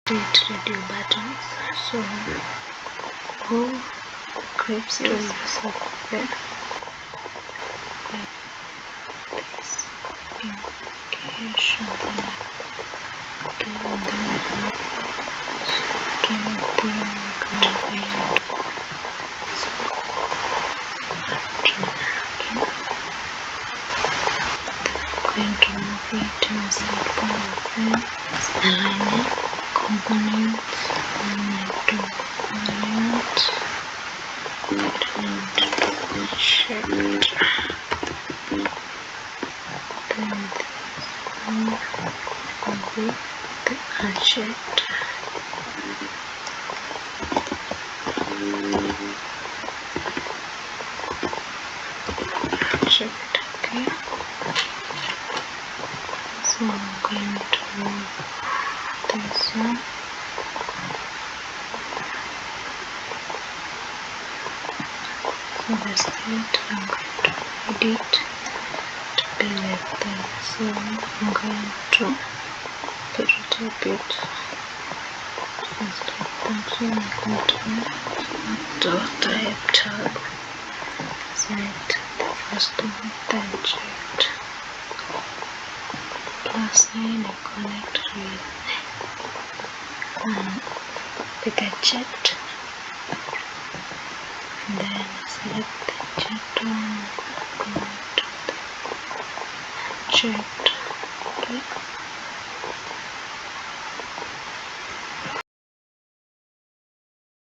Delete radio buttons. So go grips to software. This indication going to move it to side panel. Aligning components, shift. Then the unchecked. Checked, okay. So I'm going to move this one. So that's it. I'm going to edit to be like that. So I'm going to put it a bit just like that. So I'm going to type tab. Select the first one, then checked. Plus sign I connect with the checked. And then select the checked one, go to the checked. Okay.